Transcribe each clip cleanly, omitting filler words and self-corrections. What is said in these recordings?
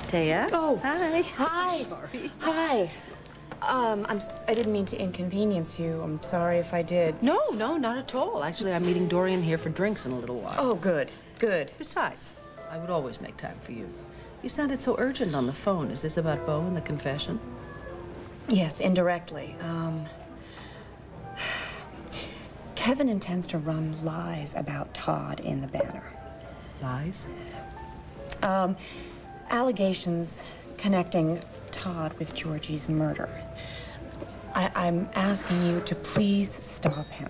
Taya. Oh. Hi. Hi. Sorry. Hi. I didn't mean to inconvenience you. I'm sorry if I did. No, not at all. Actually, I'm meeting Dorian here for drinks in a little while. Oh, good. Good. Besides, I would always make time for you. You sounded so urgent on the phone. Is this about Bo and the confession? Yes, indirectly. Kevin intends to run lies about Todd in the Banner. Lies? Allegations connecting Todd with Georgie's murder. I'm asking you to please stop him.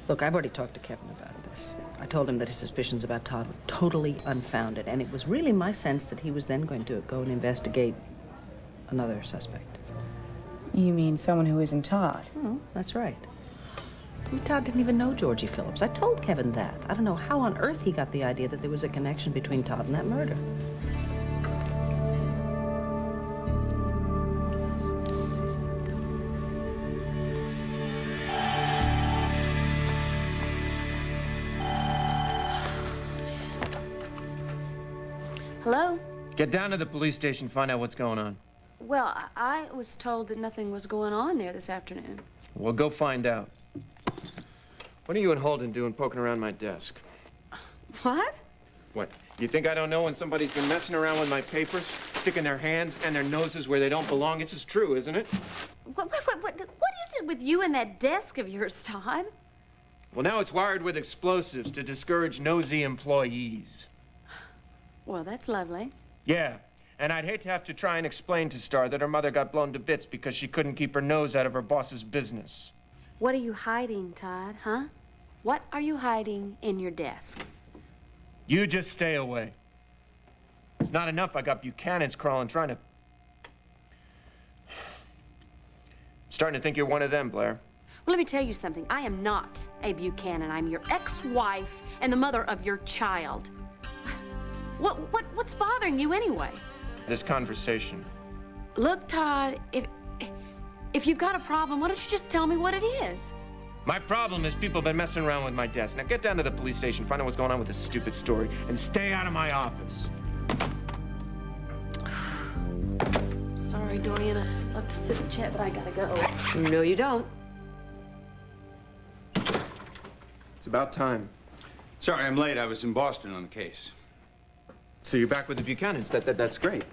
Look, I've already talked to Kevin about this. I told him that his suspicions about Todd were totally unfounded, and it was really my sense that he was then going to go and investigate another suspect. You mean someone who isn't Todd? Oh, that's right. I mean, Todd didn't even know Georgie Phillips. I told Kevin that. I don't know how on earth he got the idea that there was a connection between Todd and that murder. Hello? Get down to the police station, find out what's going on. Well, I was told that nothing was going on there this afternoon. Well, go find out. What are you and Holden doing poking around my desk? What? What? You think I don't know when somebody's been messing around with my papers, sticking their hands and their noses where they don't belong? This is true, isn't it? What is it with you and that desk of yours, Todd? Well, now it's wired with explosives to discourage nosy employees. Well, that's lovely. Yeah, and I'd hate to have to try and explain to Star that her mother got blown to bits because she couldn't keep her nose out of her boss's business. What are you hiding, Todd, huh? What are you hiding in your desk? You just stay away. It's not enough I got Buchanan's crawling trying to... Starting to think you're one of them, Blair. Well, let me tell you something. I am not a Buchanan. I'm your ex-wife and the mother of your child. What's bothering you anyway? This conversation. Look, Todd, if you've got a problem, why don't you just tell me what it is? My problem is people have been messing around with my desk. Now get down to the police station, find out what's going on with this stupid story, and stay out of my office. Sorry, Dorian. I'd love to sit and chat, but I gotta go. No, you don't. It's about time. Sorry, I'm late. I was in Boston on the case. So you're back with the Buchanans. That's great.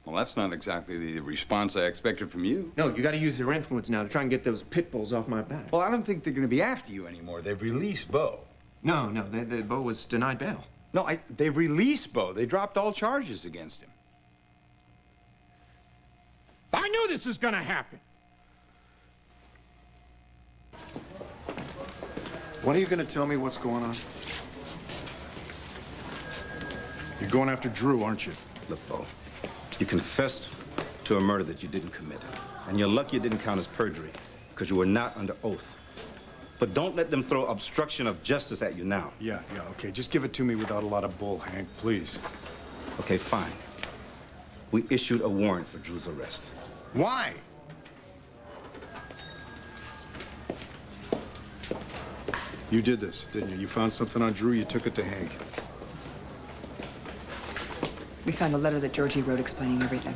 Well, that's not exactly the response I expected from you. No, you got to use their influence now to try and get those pit bulls off my back. Well, I don't think they're going to be after you anymore. They've released Bo. No, Bo was denied bail. No, they released Bo. They dropped all charges against him. I knew this was going to happen. When are you going to tell me what's going on? You're going after Drew, aren't you? Look, Bo, you confessed to a murder that you didn't commit. And you're lucky it didn't count as perjury, because you were not under oath. But don't let them throw obstruction of justice at you now. Yeah, okay. Just give it to me without a lot of bull, Hank, please. Okay, fine. We issued a warrant for Drew's arrest. Why? You did this, didn't you? You found something on Drew, you took it to Hank. We found a letter that Georgie wrote explaining everything.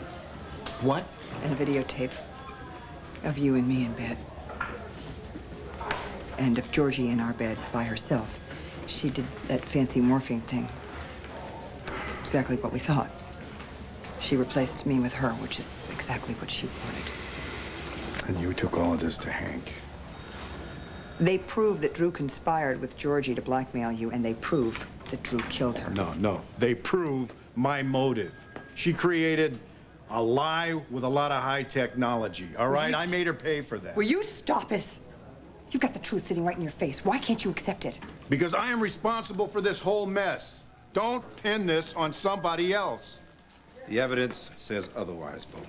What? And a videotape of you and me in bed. And of Georgie in our bed by herself. She did that fancy morphine thing. It's exactly what we thought. She replaced me with her, which is exactly what she wanted. And you took all of this to Hank. They prove that Drew conspired with Georgie to blackmail you, and they prove that Drew killed her. No. They prove my motive. She created a lie with a lot of high technology, all right? I made her pay for that. Will you stop it? You've got the truth sitting right in your face. Why can't you accept it? Because I am responsible for this whole mess. Don't pin this on somebody else. The evidence says otherwise, Bo.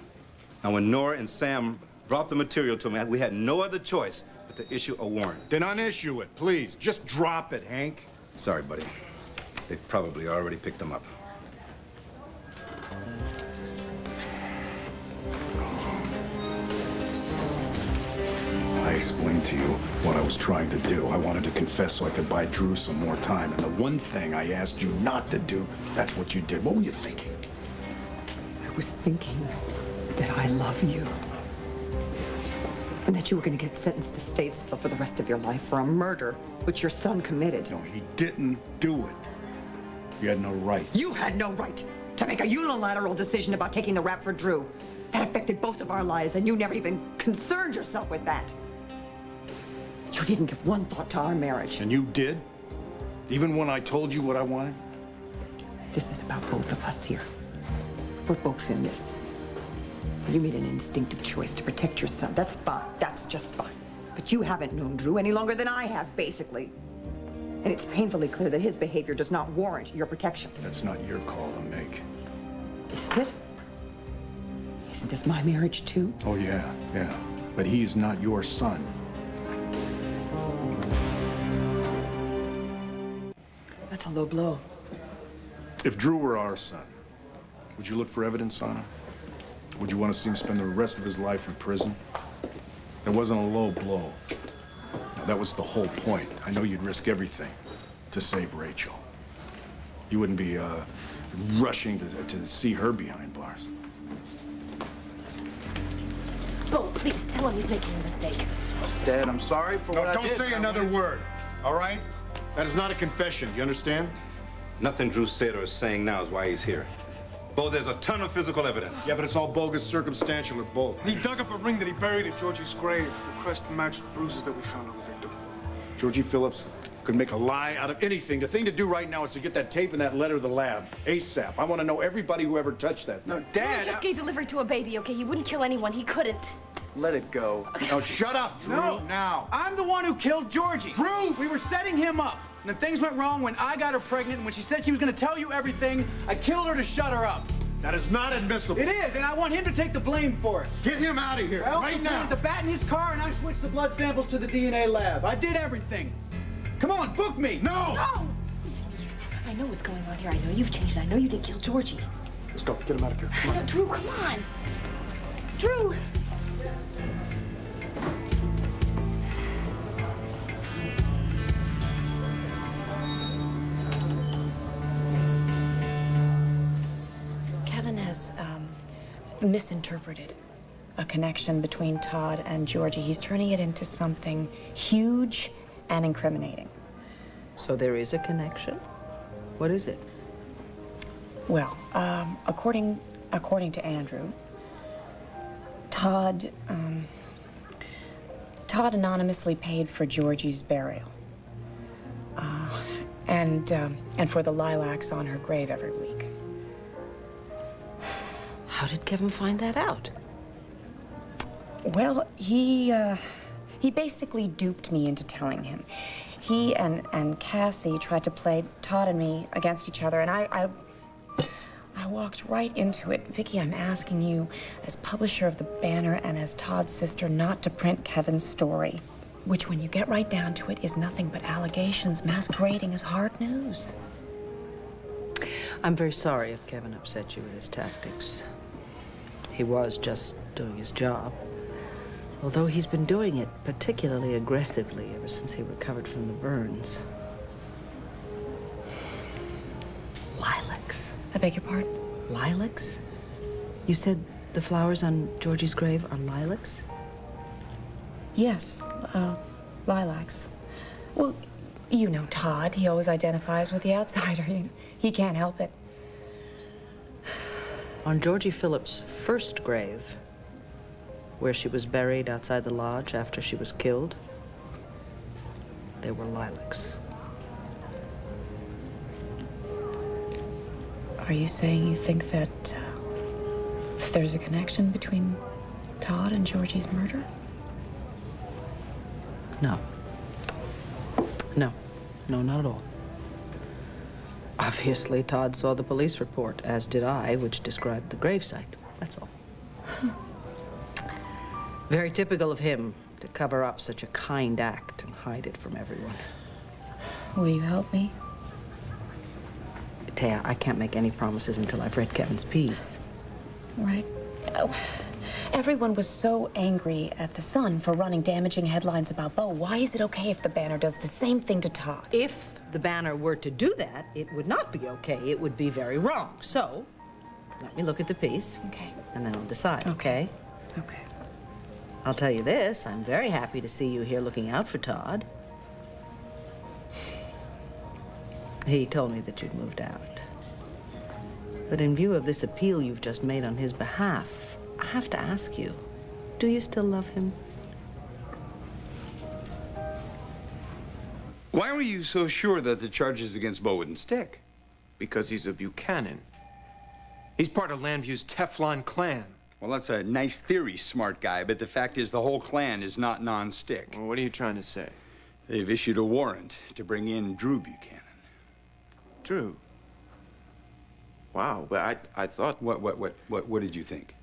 Now, when Nora and Sam brought the material to me, we had no other choice but to issue a warrant. Then unissue it, please. Just drop it, Hank. Sorry, buddy. They probably already picked them up. I explained to you what I was trying to do. I wanted to confess so I could buy Drew some more time. And the one thing I asked you not to do, that's what you did. What were you thinking? was thinking that I love you. And that you were going to get sentenced to Statesville for the rest of your life for a murder which your son committed. No, he didn't do it. You had no right. You had no right to make a unilateral decision about taking the rap for Drew. That affected both of our lives, and you never even concerned yourself with that. You didn't give one thought to our marriage. And you did? Even when I told you what I wanted? This is about both of us here. We're both in this. You made an instinctive choice to protect your son. That's fine. That's just fine. But you haven't known Drew any longer than I have, basically. And it's painfully clear that his behavior does not warrant your protection. That's not your call to make. Isn't it? Isn't this my marriage, too? Oh, yeah. But he's not your son. That's a low blow. If Drew were our son, would you look for evidence on him? Would you want to see him spend the rest of his life in prison? It wasn't a low blow. No, that was the whole point. I know you'd risk everything to save Rachel. You wouldn't be rushing to see her behind bars. Bo, please tell him he's making a mistake. Dad, I'm sorry for what I did. Don't say another word, all right? That is not a confession, do you understand? Nothing Drew said or is saying now is why he's here. Bo, there's a ton of physical evidence. Yeah, but it's all bogus, circumstantial, or both. He dug up a ring that he buried at Georgie's grave. The crest matched bruises that we found on the victim. Georgie Phillips could make a lie out of anything. The thing to do right now is to get that tape and that letter to the lab, ASAP. I want to know everybody who ever touched that. No, Dad. He just gave delivery to a baby, okay? He wouldn't kill anyone. He couldn't. Let it go. No, shut up, Drew, now. I'm the one who killed Georgie. Drew! We were setting him up. And then things went wrong when I got her pregnant, and when she said she was going to tell you everything, I killed her to shut her up. That is not admissible. It is, and I want him to take the blame for it. Get him out of here, Well, right he now. planted the bat in his car, and I switched the blood samples to the DNA lab. I did everything. Come on, book me. No! No! Listen to me. I know what's going on here. I know you've changed. I know you didn't kill Georgie. Let's go. Get him out of here. Come on. No, Drew, come on. Drew! Kevin has misinterpreted a connection between Todd and Georgie. He's turning it into something huge and incriminating. So there is a connection? What is it? Well, according to Andrew, Todd anonymously paid for Georgie's burial, and for the lilacs on her grave every week. How did Kevin find that out? Well, he basically duped me into telling him. He and Cassie tried to play Todd and me against each other, and I walked right into it. Vicky, I'm asking you, as publisher of the Banner and as Todd's sister, not to print Kevin's story, which, when you get right down to it, is nothing but allegations masquerading as hard news. I'm very sorry if Kevin upset you with his tactics. He was just doing his job. Although he's been doing it particularly aggressively ever since he recovered from the burns. Lilacs. I beg your pardon? Lilacs? You said the flowers on Georgie's grave are lilacs? Yes, lilacs. Well, you know Todd. He always identifies with the outsider. He can't help it. On Georgie Phillips' first grave, where she was buried outside the lodge after she was killed, there were lilacs. Are you saying you think that there's a connection between Todd and Georgie's murder? No. No. No, not at all. Obviously, Todd saw the police report, as did I, which described the gravesite. That's all. Very typical of him to cover up such a kind act and hide it from everyone. Will you help me? Taya, I can't make any promises until I've read Kevin's piece. Right. Oh, everyone was so angry at the Sun for running damaging headlines about Bo. Why is it okay if the Banner does the same thing to Todd? If the Banner were to do that, it would not be okay. It would be very wrong. So, let me look at the piece. Okay. And then I'll decide, okay? Okay. I'll tell you this, I'm very happy to see you here looking out for Todd. He told me that you'd moved out. But in view of this appeal you've just made on his behalf, I have to ask you, do you still love him? Why were you so sure that the charges against Bo wouldn't stick? Because he's a Buchanan. He's part of Landview's Teflon clan. Well, that's a nice theory, smart guy, but the fact is the whole clan is not non-stick. Well, what are you trying to say? They've issued a warrant to bring in Drew Buchanan. Drew? Wow, but I thought... What did you think?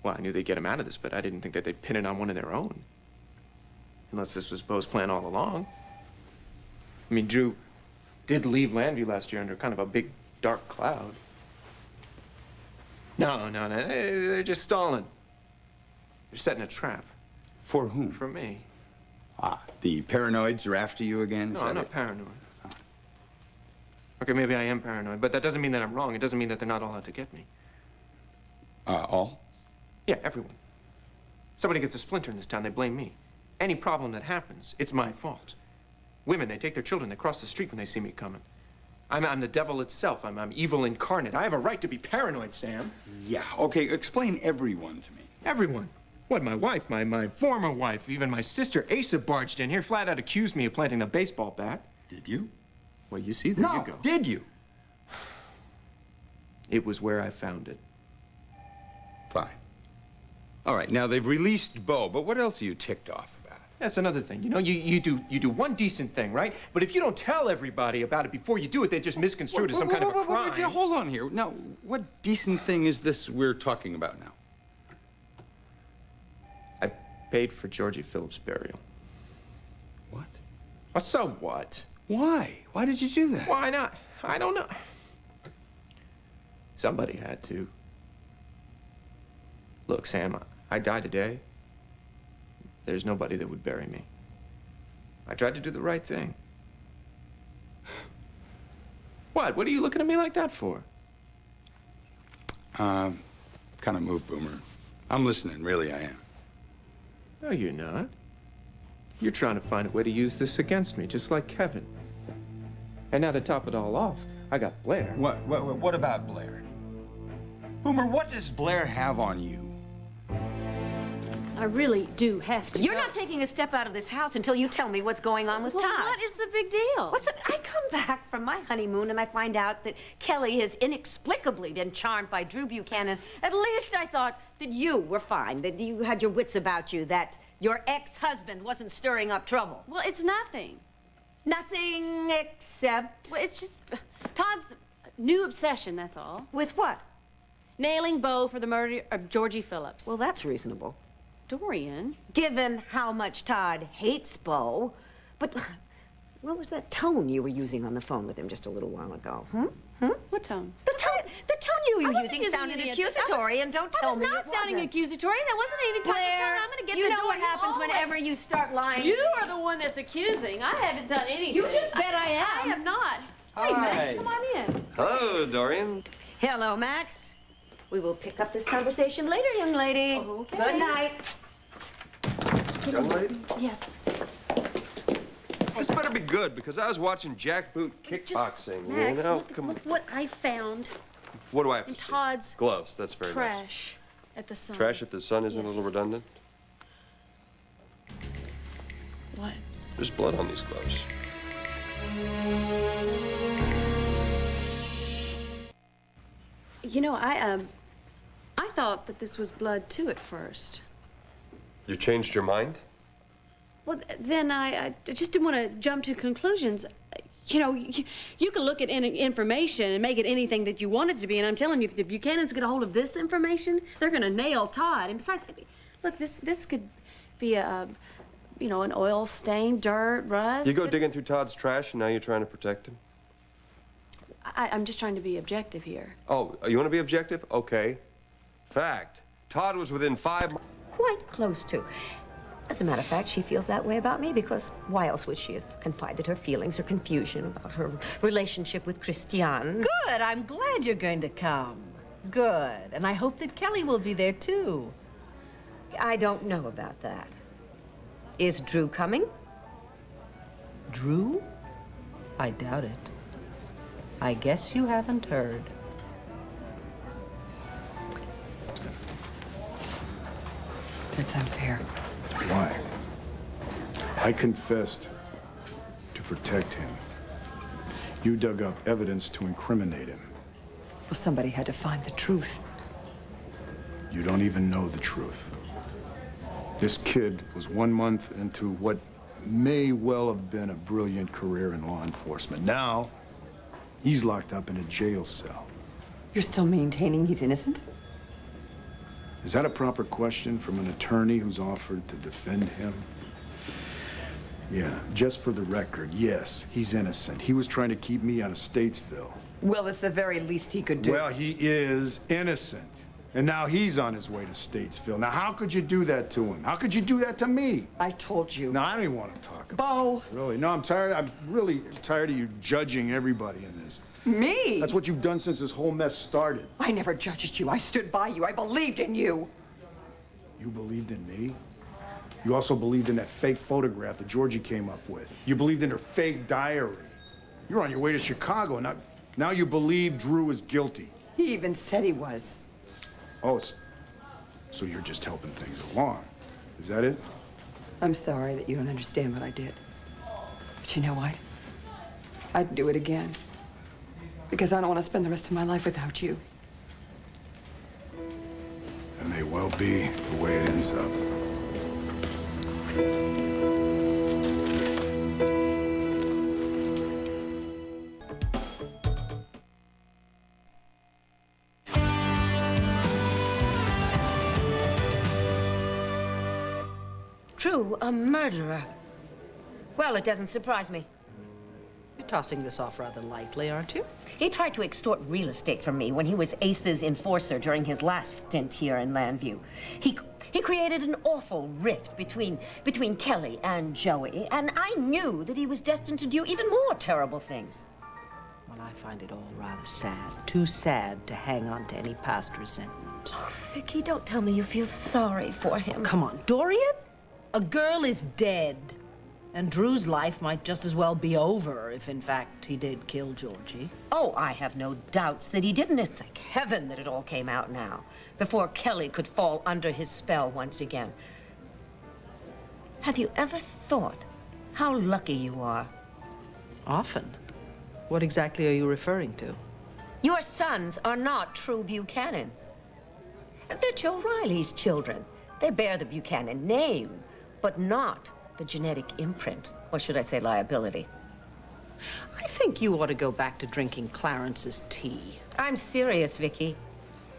Well, I knew they'd get him out of this, but I didn't think that they'd pin it on one of their own. Unless this was Bo's plan all along. I mean, Drew did leave Landview last year under kind of a big, dark cloud. No, they're just stalling. They're setting a trap. For whom? For me. Ah, the paranoids are after you again? No, I'm not paranoid. Okay, maybe I am paranoid, but that doesn't mean that I'm wrong. It doesn't mean that they're not all out to get me. All? Yeah, everyone. Somebody gets a splinter in this town, they blame me. Any problem that happens, it's my fault. Women, they take their children, they cross the street when they see me coming. I'm the devil itself. I'm evil incarnate. I have a right to be paranoid, Sam. Yeah, okay, explain everyone to me. Everyone. What, my wife, my former wife, even my sister, Asa, barged in here, flat out accused me of planting a baseball bat. Did you? Well, you see, there you go. Did you? It was where I found it. Fine. All right, now they've released Bo, but what else are you ticked off about? That's another thing. You know, you do one decent thing, right? But if you don't tell everybody about it before you do it, they just misconstrue it as some kind of a crime. Hold on here. Now, what decent thing is this we're talking about now? I paid for Georgie Phillips' burial. What? So what? Why? Why did you do that? Why not? I don't know. Somebody had to. Look, Sam, I die today. There's nobody that would bury me. I tried to do the right thing. What? What are you looking at me like that for? Kind of moved, Boomer. I'm listening, really, I am. No, you're not. You're trying to find a way to use this against me, just like Kevin. And now to top it all off, I got Blair. What about Blair? Boomer, what does Blair have on you? I really do have to You're go. not taking a step out of this house until you tell me what's going on with Todd. What is the big deal? I come back from my honeymoon and I find out that Kelly has inexplicably been charmed by Drew Buchanan. At least I thought that you were fine, that you had your wits about you, that your ex-husband wasn't stirring up trouble. Well, it's nothing. Nothing except... Well, it's just Todd's new obsession, that's all. With what? Nailing Bo for the murder of Georgie Phillips. Well, that's reasonable. Dorian. Given how much Todd hates Bo. But what was that tone you were using on the phone with him just a little while ago? What tone? The tone you were using sounded accusatory, and don't tell me I was not sounding accusatory. That wasn't any type of tone. I'm going to get you the know door. what happens whenever you start lying? You are the one that's accusing. I haven't done anything. You just bet I am. I have not. Hi. Hey, Max, come on in. Hello, Dorian. Hello, Max. We will pick up this conversation later, young lady. Okay. Good night. Young lady? Yes. This better be good, because I was watching jackboot kickboxing, Max, you know? look Come on. what I found What do I have in to see? Todd's Gloves, that's very nice. trash at the Sun. Trash at the Sun isn't a Yes. little redundant? What? There's blood on these gloves. You know, I thought that this was blood, too, at first. You changed your mind? Well, then I just didn't want to jump to conclusions. You know, you can look at information and make it anything that you want it to be, and I'm telling you, if the Buchanans get a hold of this information, they're going to nail Todd. And besides, look, this could be you know, an oil stain, dirt, rust. You go digging through Todd's trash, and now you're trying to protect him? I'm just trying to be objective here. Oh, you want to be objective? Okay. Fact. Todd was within 5 miles. Quite close to. As a matter of fact, she feels that way about me because why else would she have confided her feelings or confusion about her relationship with Christian? Good. I'm glad you're going to come. Good. And I hope that Kelly will be there, too. I don't know about that. Is Drew coming? Drew? I doubt it. I guess you haven't heard. That's unfair. Why? I confessed to protect him. You dug up evidence to incriminate him. Well, somebody had to find the truth. You don't even know the truth. This kid was 1 month into what may well have been a brilliant career in law enforcement. Now, he's locked up in a jail cell. You're still maintaining he's innocent? Is that a proper question from an attorney who's offered to defend him? Yeah, just for the record, yes, he's innocent. He was trying to keep me out of Statesville. Well, it's the very least he could do. Well, he is innocent. And now he's on his way to Statesville. Now, how could you do that to him? How could you do that to me? I told you. No, I don't even want to talk about Bo! it. Really? No, I'm tired. I'm really tired of you judging everybody in this. Me? That's what you've done since this whole mess started. I never judged you. I stood by you. I believed in you. You believed in me? You also believed in that fake photograph that Georgie came up with. You believed in her fake diary. You're on your way to Chicago, and now you believe Drew is guilty. He even said he was. Oh, so you're just helping things along. Is that it? I'm sorry that you don't understand what I did. But you know what? I'd do it again. Because I don't want to spend the rest of my life without you. It may well be the way it ends up. Drew, a murderer. Well, it doesn't surprise me. You're tossing this off rather lightly, aren't you? He tried to extort real estate from me when he was Ace's enforcer during his last stint here in Landview. He created an awful rift between Kelly and Joey, and I knew that he was destined to do even more terrible things. Well, I find it all rather sad. Too sad to hang on to any past resentment. Oh, Vicky, don't tell me you feel sorry for him. Come on, Dorian? A girl is dead. And Drew's life might just as well be over if, in fact, he did kill Georgie. Oh, I have no doubts that he didn't. Thank heaven that it all came out now, before Kelly could fall under his spell once again. Have you ever thought how lucky you are? Often. What exactly are you referring to? Your sons are not true Buchanans. They're Joe Riley's children. They bear the Buchanan name, but not the genetic imprint, or should I say liability. I think you ought to go back to drinking Clarence's tea. I'm serious, Vicky.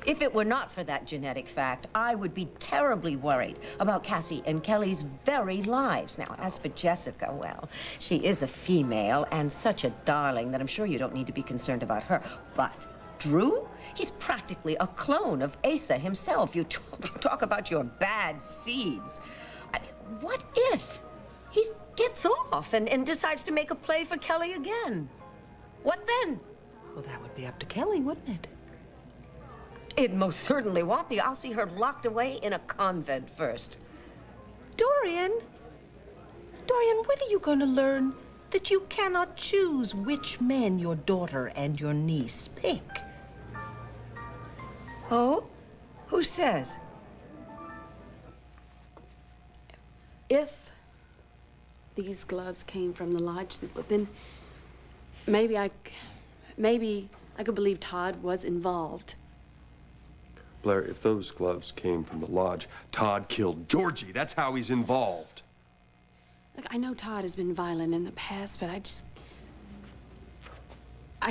If it were not for that genetic fact, I would be terribly worried about Cassie and Kelly's very lives. Now, as for Jessica, well, she is a female and such a darling that I'm sure you don't need to be concerned about her. But Drew? He's practically a clone of Asa himself. You talk about your bad seeds. I mean, what if he gets off and decides to make a play for Kelly again? What then? Well, that would be up to Kelly, wouldn't it? It most certainly won't be. I'll see her locked away in a convent first. Dorian, when are you going to learn that you cannot choose which men your daughter and your niece pick? Oh? Who says? If these gloves came from the lodge, then maybe I could believe Todd was involved. Blair, if those gloves came from the lodge, Todd killed Georgie. That's how he's involved. Look, I know Todd has been violent in the past, but I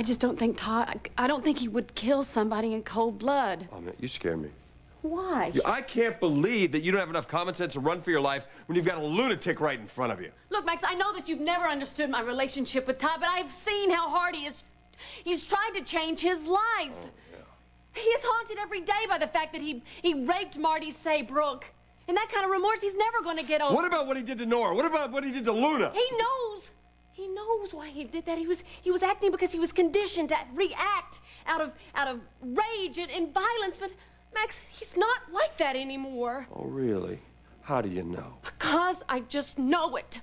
just don't think I don't think he would kill somebody in cold blood. Oh, man, you scare me. Why? I can't believe that you don't have enough common sense to run for your life when you've got a lunatic right in front of you. Look, Max, I know that you've never understood my relationship with Todd, but I've seen how hard he's tried to change his life. Oh, yeah. He is haunted every day by the fact that he raped Marty Saybrook. And that kind of remorse he's never going to get over. What about what he did to Nora? What about what he did to Luna? He knows. He knows why he did that. He was acting because he was conditioned to react out of rage and violence. But Max, he's not like that anymore. Oh, really? How do you know? Because I just know it.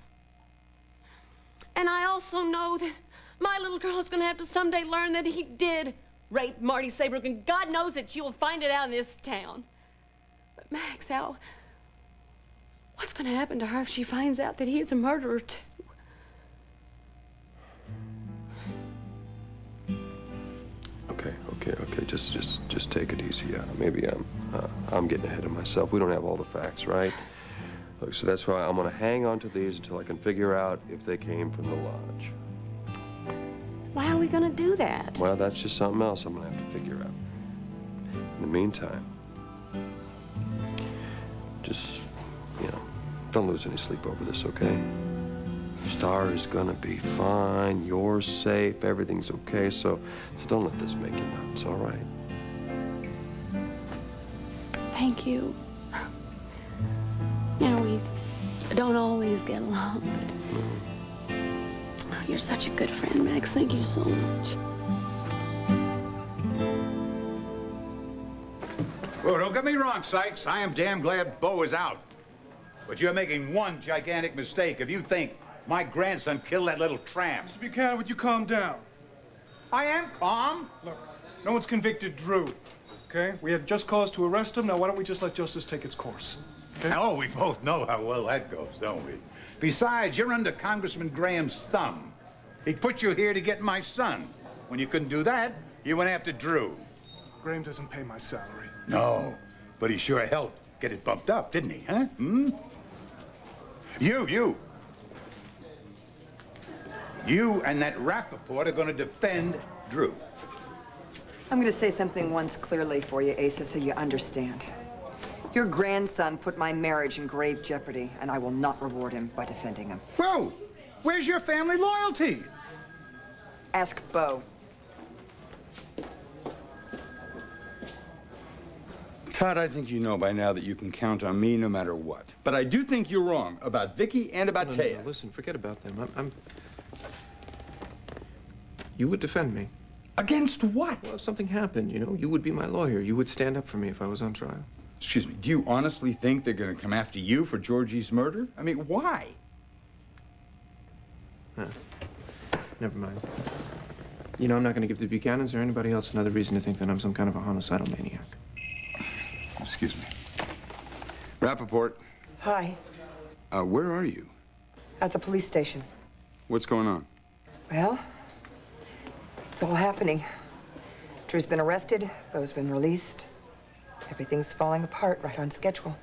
And I also know that my little girl is going to have to someday learn that he did rape Marty Saybrook, and God knows that she will find it out in this town. But Max, what's going to happen to her if she finds out that he is a murderer too? Okay. Just take it easy. Maybe I'm getting ahead of myself. We don't have all the facts, right? Look, so that's why I'm gonna hang on to these until I can figure out if they came from the lodge. Why are we gonna do that? Well, that's just something else I'm gonna have to figure out. In the meantime, just, don't lose any sleep over this, okay? Star is gonna be fine, you're safe, everything's okay, so don't let this make you nuts, all right? Thank you. We don't always get along, but you're such a good friend, Max. Thank you so much. Well, don't get me wrong, Sykes. I am damn glad Bo is out. But you're making one gigantic mistake if you think my grandson killed that little tramp. Mr. Buchanan, would you calm down? I am calm. Look, no one's convicted Drew, okay? We had just cause to arrest him. Now, why don't we just let justice take its course? Okay? Oh, we both know how well that goes, don't we? Besides, you're under Congressman Graham's thumb. He put you here to get my son. When you couldn't do that, you went after Drew. Graham doesn't pay my salary. No, but he sure helped get it bumped up, didn't he, huh? Hmm? You and that Rappaport are going to defend Drew. I'm going to say something once clearly for you, Asa, so you understand. Your grandson put my marriage in grave jeopardy, and I will not reward him by defending him. Whoa! Where's your family loyalty? Ask Bo. Todd, I think you know by now that you can count on me no matter what. But I do think you're wrong about Vicky and about Taya. No, listen, forget about them. You would defend me. Against what? Well, if something happened, you would be my lawyer. You would stand up for me if I was on trial. Excuse me, do you honestly think they're going to come after you for Georgie's murder? I mean, why? Never mind. I'm not going to give the Buchanans or anybody else another reason to think that I'm some kind of a homicidal maniac. Excuse me. Rappaport. Hi. Where are you? At the police station. What's going on? Well, it's all happening. Drew's been arrested, Bo's been released. Everything's falling apart right on schedule.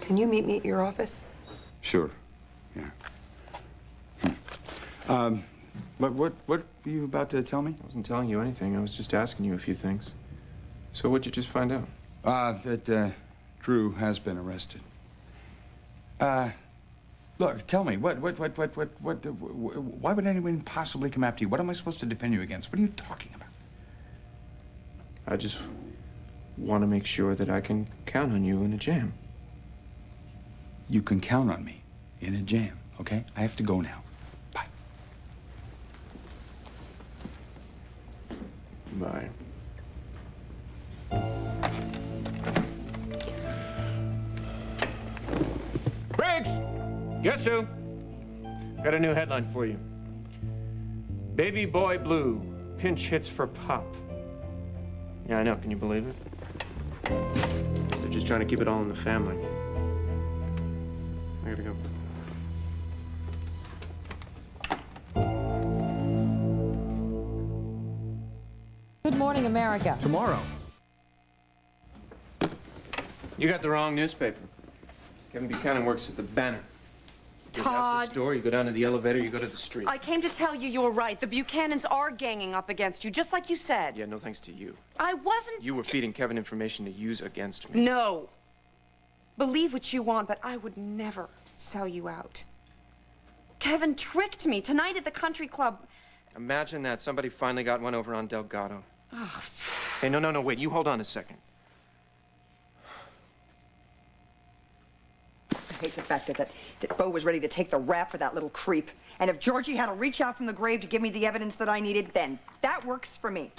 Can you meet me at your office? Sure. Yeah. What were you about to tell me? I wasn't telling you anything. I was just asking you a few things. So what'd you just find out? That Drew has been arrested. Look, tell me, why would anyone possibly come after you? What am I supposed to defend you against? What are you talking about? I just want to make sure that I can count on you in a jam. You can count on me in a jam, okay? I have to go now. Bye. Bye. Briggs! Guess who? Got a new headline for you. Baby boy blue, pinch hits for Pop. Yeah, I know. Can you believe it? Guess they're just trying to keep it all in the family. I gotta go. Good morning, America. Tomorrow. You got the wrong newspaper. Kevin Buchanan works at the Banner. You go out Todd. this door, you go down to the elevator, you go to the street. I came to tell you you're right. The Buchanans are ganging up against you, just like you said. Yeah, no thanks to you. I wasn't... You were feeding Kevin information to use against me. No. Believe what you want, but I would never sell you out. Kevin tricked me tonight at the country club. Imagine that. Somebody finally got one over on Delgado. Oh, Hey, no, wait. You hold on a second. hate the fact that Bo was ready to take the rap for that little creep. And if Georgie had to reach out from the grave to give me the evidence that I needed, then that works for me.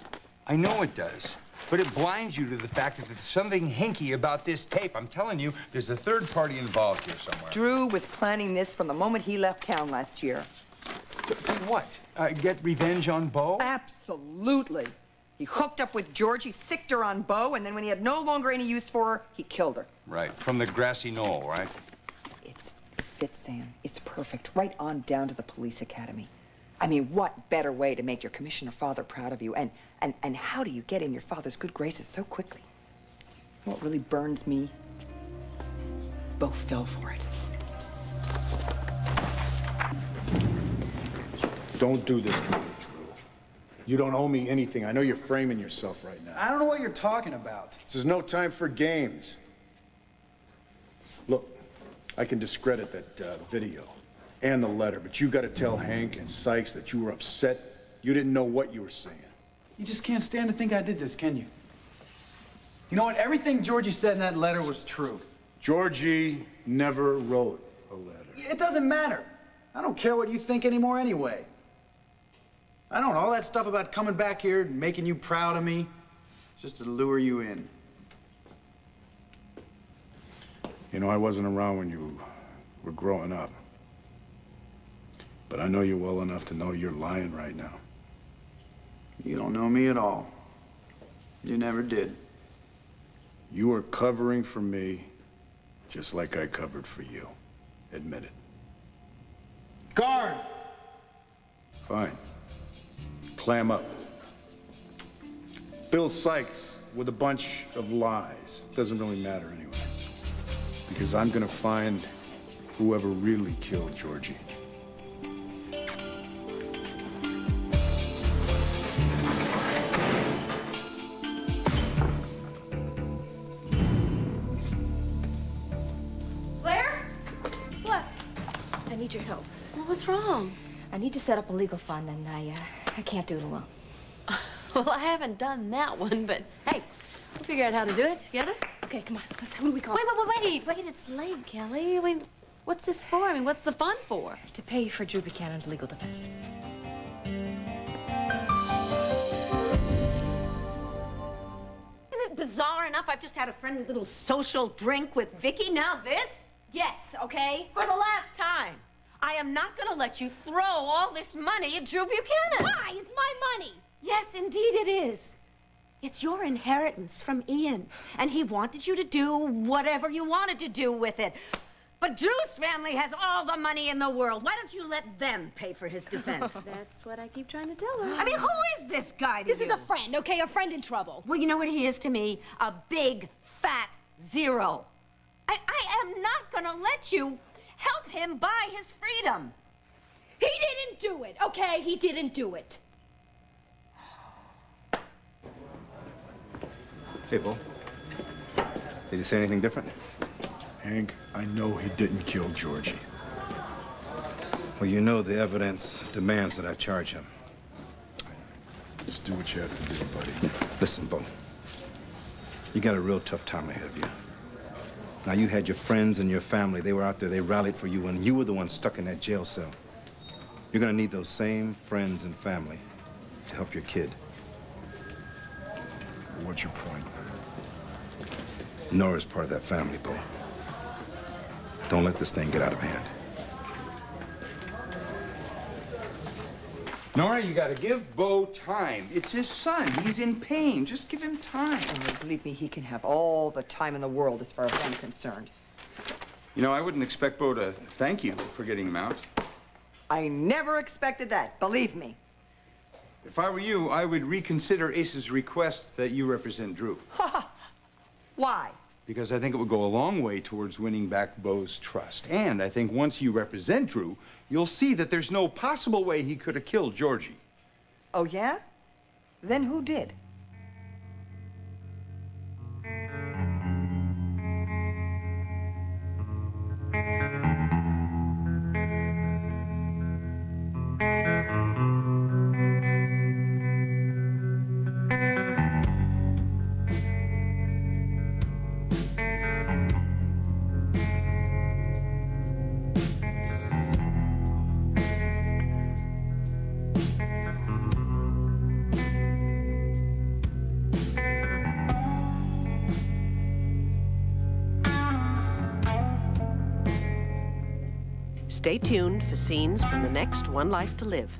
I know it does, but it blinds you to the fact that there's something hinky about this tape. I'm telling you, there's a third party involved here somewhere. Drew was planning this from the moment he left town last year. To what? Get revenge on Bo? Absolutely. He hooked up with Georgie, sicked her on Bo, and then when he had no longer any use for her, he killed her. Right, from the grassy knoll, right? It fits, Sam. It's perfect, right on down to the police academy. I mean, what better way to make your commissioner father proud of you? And how do you get in your father's good graces so quickly? What really burns me? Bo fell for it. Don't do this to me, Drew. You don't owe me anything. I know you're framing yourself right now. I don't know what you're talking about. This is no time for games. Look, I can discredit that video and the letter, but you got to tell Hank and Sykes that you were upset. You didn't know what you were saying. You just can't stand to think I did this, can you? You know what? Everything Georgie said in that letter was true. Georgie never wrote a letter. It doesn't matter. I don't care what you think anymore anyway. I don't know, all that stuff about coming back here and making you proud of me, just to lure you in. You know, I wasn't around when you were growing up. But I know you well enough to know you're lying right now. You don't know me at all. You never did. You were covering for me just like I covered for you. Admit it. Guard! Fine. Clam up. Bill Sykes with a bunch of lies. Doesn't really matter anyway. Because I'm gonna find whoever really killed Georgie. Claire? What? I need your help. Well, what's wrong? I need to set up a legal fund, and I can't do it alone. Well, I haven't done that one, but hey, we'll figure out how to do it together. Okay, come on. Who do we call? Wait, it's late, Kelly. I mean, what's this for? I mean, what's the fund for? To pay for Drew Buchanan's legal defense. Isn't it bizarre enough? I've just had a friendly little social drink with Vicky. Now this? Yes, okay? For the last time. I am not going to let you throw all this money at Drew Buchanan. Why? It's my money. Yes, indeed it is. It's your inheritance from Ian, and he wanted you to do whatever you wanted to do with it. But Drew's family has all the money in the world. Why don't you let them pay for his defense? That's what I keep trying to tell her. I mean, who is this guy to This you? is a friend, okay? A friend in trouble. Well, you know what he is to me? A big, fat zero. I am not going to let you help him buy his freedom. He didn't do it, okay? He didn't do it. Hey, Bo. Did he say anything different? Hank, I know he didn't kill Georgie. Well, you know the evidence demands that I charge him. Just do what you have to do, buddy. Listen, Bo. You got a real tough time ahead of you. Now, you had your friends and your family. They were out there. They rallied for you, and you were the one stuck in that jail cell. You're going to need those same friends and family to help your kid. What's your point? Nora's part of that family, Bo. Don't let this thing get out of hand. Nora, you gotta give Bo time. It's his son. He's in pain. Just give him time. And believe me, he can have all the time in the world as far as I'm concerned. You know, I wouldn't expect Bo to thank you for getting him out. I never expected that, believe me. If I were you, I would reconsider Ace's request that you represent Drew. Why? Because I think it would go a long way towards winning back Bo's trust. And I think once you represent Drew, you'll see that there's no possible way he could have killed Georgie. Oh, yeah? Then who did? Stay tuned for scenes from the next One Life to Live.